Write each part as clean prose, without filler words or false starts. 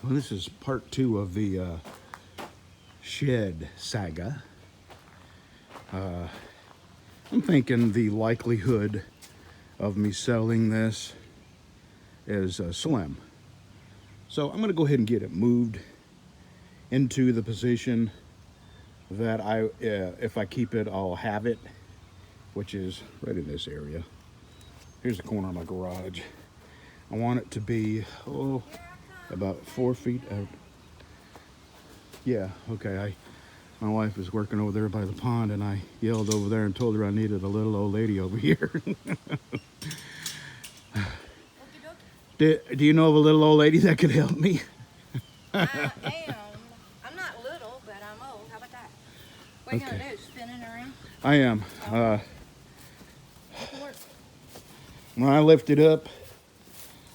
Well, this is part 2 of the shed saga. I'm thinking the likelihood of me selling this is slim. So I'm going to go ahead and get it moved into the position that if I keep it, I'll have it, which is right in this area. Here's the corner of my garage. I want it to be, about 4 feet out. Yeah, okay. My wife was working over there by the pond, and I yelled over there and told her I needed a little old lady over here. Do you know of a little old lady that could help me? I am. I'm not little, but I'm old. How about that? What are you going to do, spin it around? I am. When I lift it up,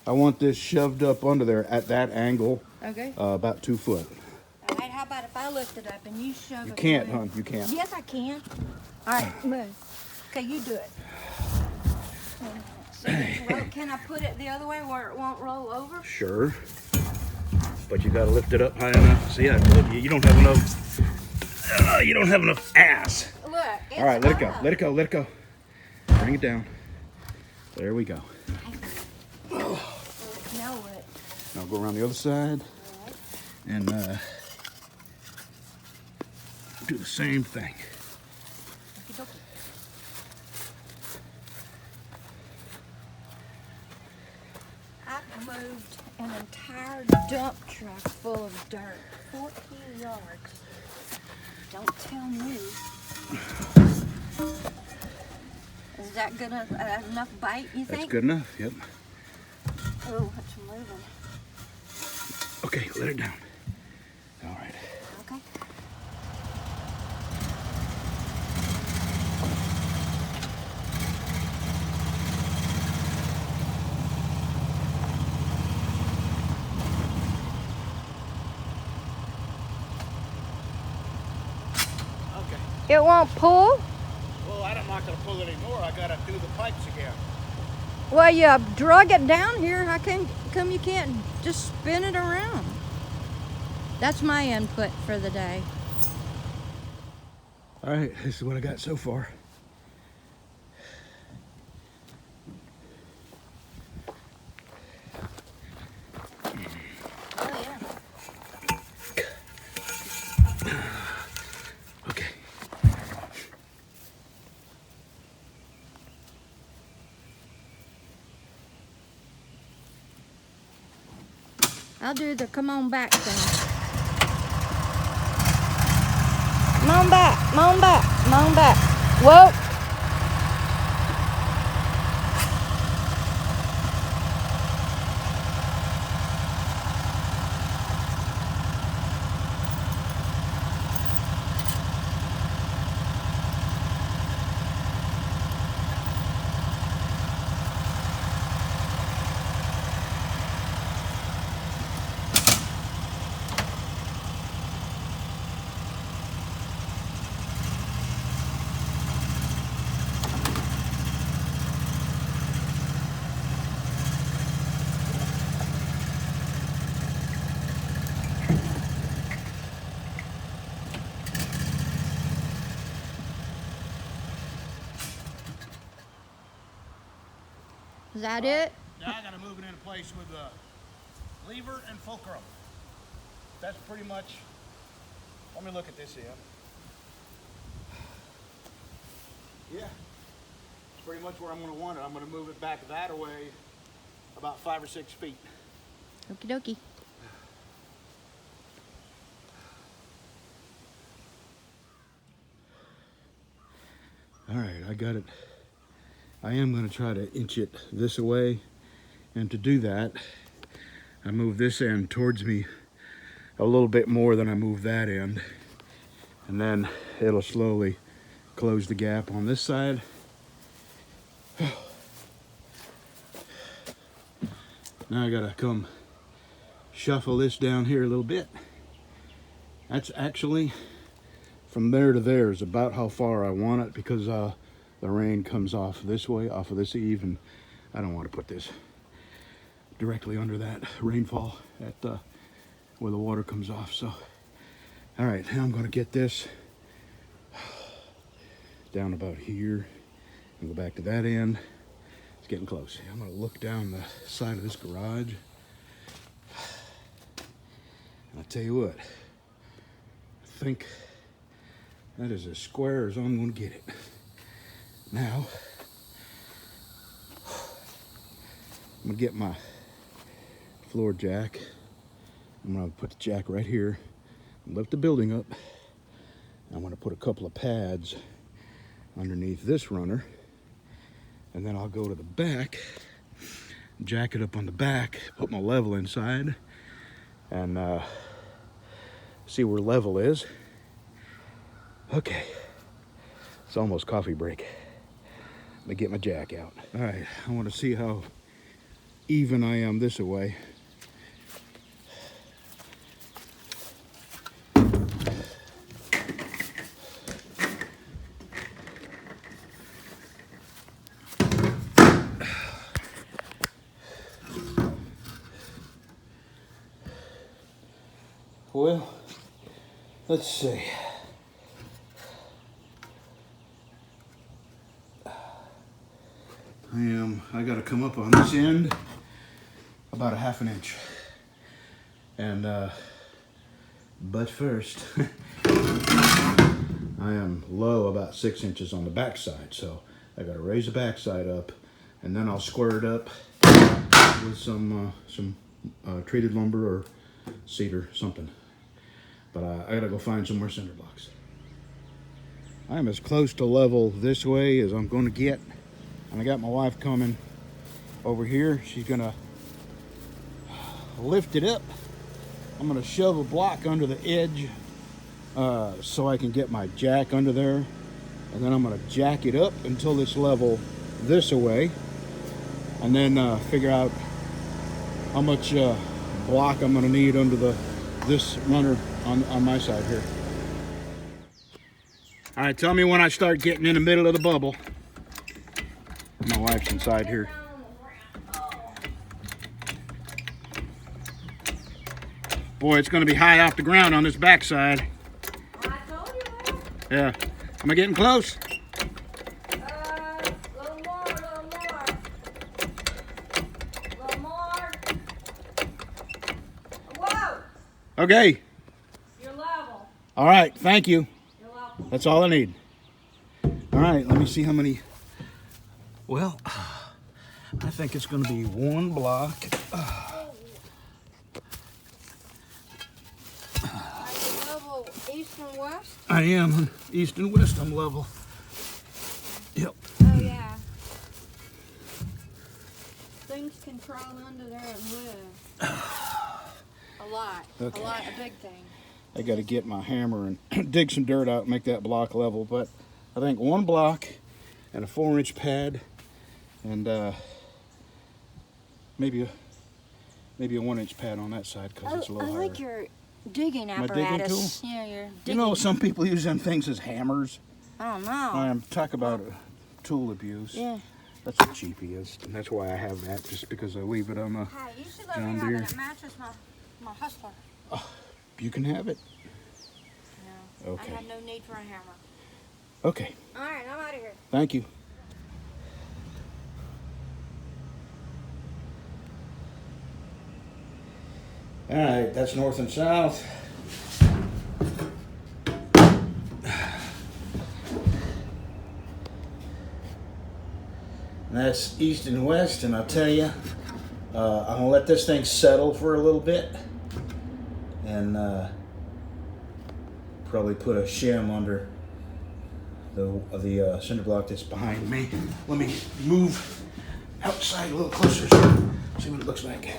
I want this shoved up under there at that angle. Okay. About 2 foot. All right, how about if I lift it up and you shove it? You can't, away? hon. You can't. Yes, I can. All right, move. Okay, you do it. Well, can I put it the other way where it won't roll over? Sure. But you gotta lift it up high enough. See, I told you, you don't have enough. You don't have enough ass. Look. All right, let it go. Let it go. Let it go. Bring it down. There we go. Now what? Now go around the other side and do the same thing. I've moved an entire dump truck full of dirt, 14 yards. Don't tell me. Is that good enough bite, you think? That's good enough, yep. Oh, it's moving. Okay, let it down. All right. Okay. Okay. It won't pull? Well, I'm not going to pull it anymore. I got to do the pipes again. Well, you drug it down here. How come you can't just spin it around? That's my input for the day. All right, this is what I got so far. Oh, yeah. Okay. I'll do the come on back thing. Come on back, come on back, come on back. Whoa. Is that it? Now I got to move it into place with the lever and fulcrum. That's pretty much, let me look at this end. Yeah, it's pretty much where I'm going to want it. I'm going to move it back that way about 5 or 6 feet. Okie dokie. All right, I got it. I am going to try to inch it this away, and to do that, I move this end towards me a little bit more than I move that end, and then it'll slowly close the gap on this side. Now I gotta come shuffle this down here a little bit. That's actually from there to there is about how far I want it, because the rain comes off this way, off of this eave, and I don't want to put this directly under that rainfall. where the water comes off. So, all right, now I'm gonna get this down about here and go back to that end. It's getting close. I'm gonna look down the side of this garage. And I'll tell you what, I think that is as square as I'm gonna get it. Now, I'm gonna get my floor jack. I'm gonna put the jack right here, lift the building up. I'm gonna put a couple of pads underneath this runner, and then I'll go to the back, jack it up on the back, put my level inside, and see where level is. Okay, it's almost coffee break. Let me get my jack out. All right, I want to see how even I am this way. Well, let's see. I got to come up on this end about a ½ inch. And, but first, I am low about 6 inches on the back side. So I got to raise the back side up, and then I'll square it up with some treated lumber or cedar, something. But I gotta go find some more cinder blocks. I'm as close to level this way as I'm gonna get. And I got my wife coming over here. She's gonna lift it up. I'm gonna shove a block under the edge so I can get my jack under there. And then I'm gonna jack it up until it's level this way. And then figure out how much block I'm gonna need under this runner on my side here. All right, tell me when I start getting in the middle of the bubble. My wife's inside here. Boy, it's gonna be high off the ground on this backside. I told you that. Yeah, am I getting close? Little more. Whoa! Okay. You're level. All right, thank you. You're welcome. That's all I need. All right, let me see how many. Well, I think it's going to be one block. Are you level east and west? I am east and west. I'm level. Yep. Oh yeah. Things can crawl under there and live. A lot. Okay. A big thing. I got to get my hammer and dig some dirt out and make that block level. But I think one block and a 4-inch pad, and maybe a 1-inch pad on that side because it's a little I higher. like your digging My digging apparatus. tool? Yeah, your You digging. know, some people use them things as hammers. I don't know. Talk about tool abuse. Yeah. That's what cheapy is, and that's why I have that, just because I leave it on the. Hi, you should let John me have Deere. it. It matches my hustler. You can have it. No. Okay. I have no need for a hammer. Okay. All right, I'm out of here. Thank you. All right, that's north and south. And that's east and west, and I'll tell you, I'm gonna let this thing settle for a little bit, and probably put a shim under the cinder block that's behind me. Let me move outside a little closer so see what it looks like.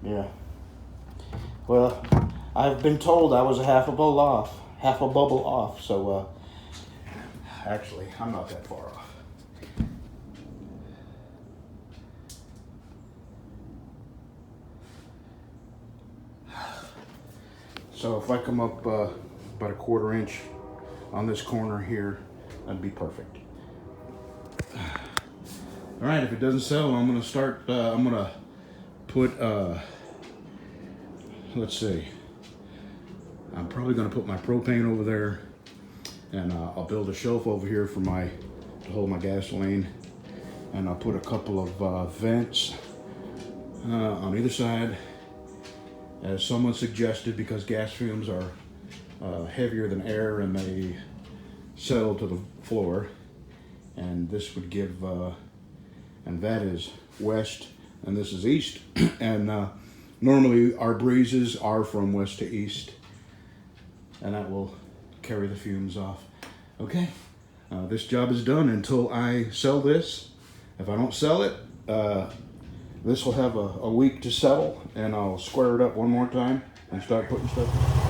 Yeah. Well, I've been told I was a half a bubble off. So actually, I'm not that far off. So if I come up about a 1/4 inch on this corner here, that'd be perfect. All right, if it doesn't settle, I'm gonna start. I'm gonna put let's see. I'm probably going to put my propane over there, and I'll build a shelf over here for to hold my gasoline, and I'll put a couple of vents on either side, as someone suggested, because gas fumes are heavier than air and they settle to the floor. And this would give, and that is west and this is east. And normally our breezes are from west to east, and that will carry the fumes off. Okay, this job is done until I sell this. If I don't sell it, this will have a week to settle, and I'll square it up one more time and start putting stuff in.